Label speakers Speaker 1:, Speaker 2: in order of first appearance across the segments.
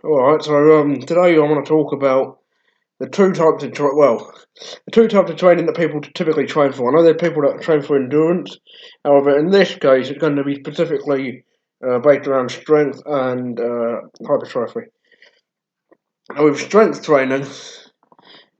Speaker 1: Alright, so today I want to talk about the the two types of training that people typically train for. I know there are people that train for endurance, however, in this case, it's going to be specifically based around strength and hypertrophy. Now, with strength training,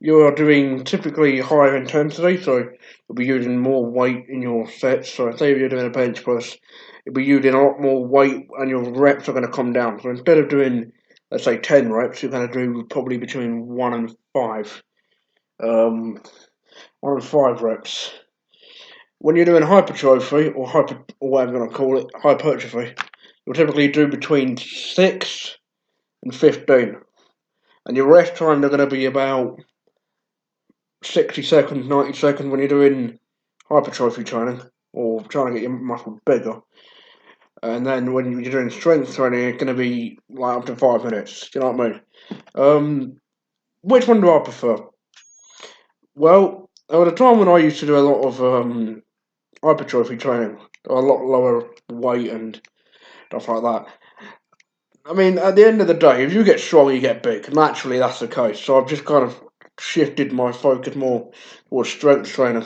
Speaker 1: you are doing typically higher intensity, so you'll be using more weight in your sets. So, say if you're doing a bench press, you'll be using a lot more weight, and your reps are going to come down. So instead of doing, let's say, 10 reps, you're going to do probably between 1 and 5. Um, 1 and 5 reps. When you're doing hypertrophy or whatever you want to call it, hypertrophy, you'll typically do between 6 and 15, and your rest time are going to be about 60 seconds, 90 seconds when you're doing hypertrophy training or trying to get your muscle bigger. And then when you're doing strength training, it's going to be like up to 5 minutes. Do you know what I mean? Which one do I prefer? Well, there was a time when I used to do a lot of hypertrophy training, a lot lower weight and stuff like that. I mean, at the end of the day, if you get strong, you get big. Naturally, that's the case. So I've just kind of shifted my focus more towards strength training,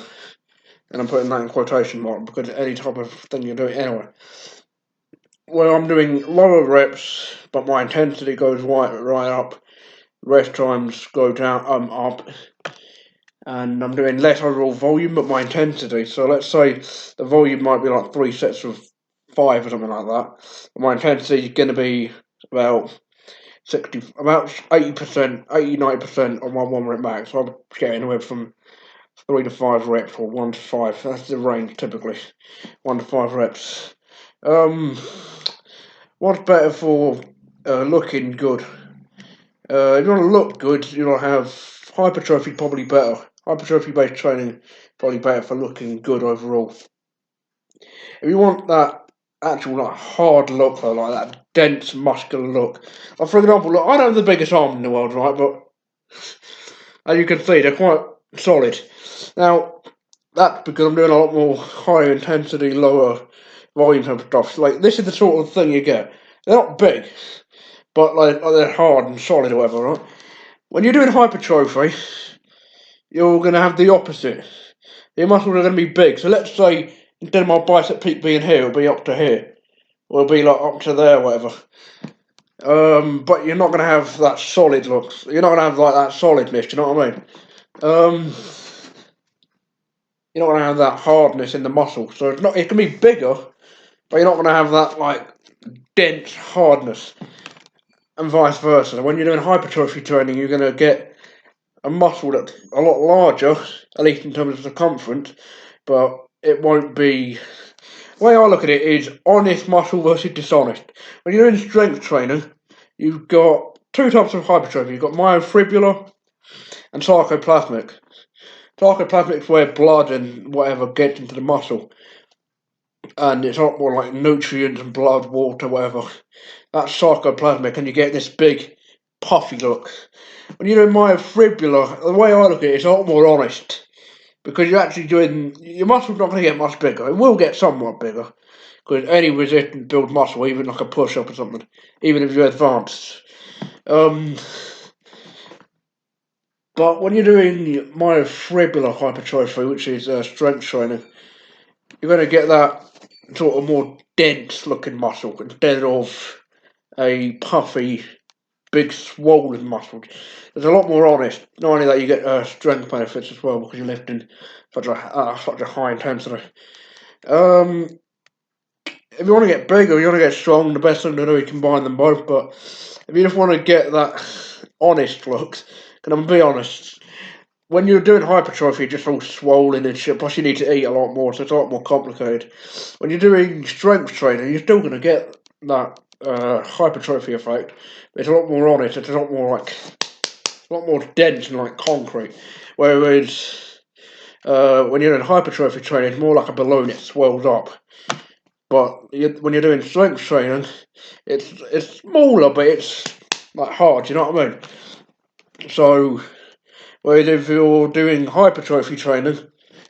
Speaker 1: and I'm putting that in quotation mark because any type of thing you're doing anyway. Well, I'm doing lower reps, but my intensity goes right up. Rest times go down, up, and I'm doing less overall volume, but my intensity. So let's say the volume might be like 3 sets of 5 or something like that. My intensity is going to be about 80%, 80-90% on my 1 rep max. So I'm getting anywhere from 3 to 5 reps or 1 to 5. That's the range typically. 1 to 5 reps. What's better for looking good? If you want to look good, you'll have hypertrophy probably better. Hypertrophy based training probably better for looking good overall. If you want that actual like hard look though, like that dense muscular look. Like for example, look, I don't have the biggest arm in the world, right? But as you can see, they're quite solid. Now that's because I'm doing a lot more high intensity, lower volume type stuff. So, like this is the sort of thing you get. They're not big, but like they're hard and solid or whatever, right? When you're doing hypertrophy, you're going to have the opposite. Your muscles are going to be big. So let's say instead of my bicep peak being here, it'll be up to here, or it'll be like up to there, whatever. But you're not going to have that solid look. You're not going to have like that solidness. Do you know what I mean? Um, you're not going to have that hardness in the muscle. So it's not. It can be bigger, but you're not going to have that like dense hardness, and vice versa. When you're doing hypertrophy training, you're going to get a muscle that's a lot larger, at least in terms of circumference, but it won't be. The way I look at it is honest muscle versus dishonest. When you're doing strength training, you've got two types of hypertrophy. You've got myofibrillar and sarcoplasmic. Sarcoplasmic is where blood and whatever gets into the muscle, and it's a lot more like nutrients and blood, water, whatever. That's sarcoplasmic, and you get this big, puffy look. When you're doing myofibrillar, the way I look at it, it's a lot more honest because you're actually doing your muscle's not going to get much bigger. It will get somewhat bigger because any resistance builds muscle, even like a push-up or something, even if you're advanced. Um, but when you're doing myofibrillar hypertrophy, which is strength training, you're going to get that sort of more dense-looking muscle instead of a puffy, big swollen muscle. It's a lot more honest. Not only that, you get strength benefits as well because you're lifting such a high intensity. Um, if you want to get big or you want to get strong, the best thing to do is combine them both. But if you just want to get that honest look, and I'm gonna be honest, when you're doing hypertrophy, you're just all swollen and shit. Plus, you need to eat a lot more, so it's a lot more complicated. When you're doing strength training, you're still gonna get that hypertrophy effect. But it's a lot more honest. It's a lot more like a lot more dense and like concrete. Whereas when you're in hypertrophy training, it's more like a balloon. It swells up. But when you're doing strength training, it's smaller, but it's like hard. You know what I mean? So, whereas if you're doing hypertrophy training,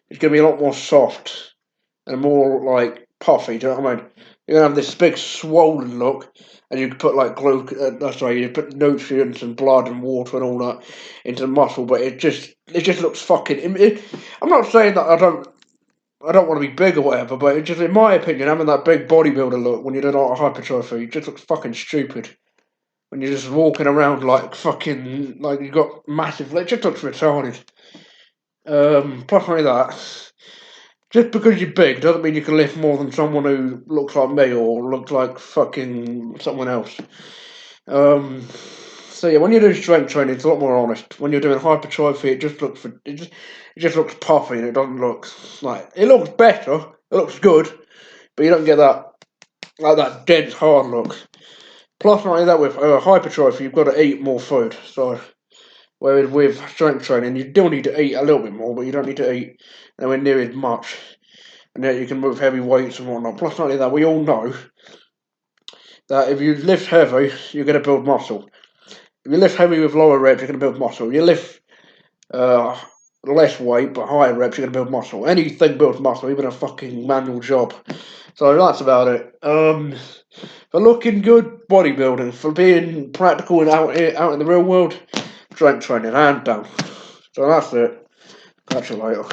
Speaker 1: it's going to be a lot more soft and more like puffy. Do you know what I mean? You're gonna have this big swollen look, and you can put like you put nutrients and blood and water and all that into the muscle, but it just looks fucking. I'm not saying that I don't want to be big or whatever, but it just, in my opinion, having that big bodybuilder look when you're doing a hypertrophy, it just looks fucking stupid. When you're just walking around like fucking, like you've got massive, it just looks retarded. Plus only that, just because you're big doesn't mean you can lift more than someone who looks like me or looks like fucking someone else. Um, so yeah, when you're doing strength training, it's a lot more honest. When you're doing hypertrophy, it just looks puffy and it doesn't look like it looks better. It looks good, but you don't get that dense hard look. Plus, not only that, with hypertrophy, you've got to eat more food. So, whereas with strength training, you do need to eat a little bit more, but you don't need to eat anywhere near as much. And yet you can move heavy weights and whatnot. Plus, not only that, we all know that if you lift heavy, you're going to build muscle. If you lift heavy with lower reps, you're going to build muscle. You lift uh, less weight but higher reps, you're going to build muscle. Anything builds muscle, even a fucking manual job. So that's about it. For looking good, bodybuilding. For being practical and out in the real world, strength training, hand down. So that's it. Catch you later.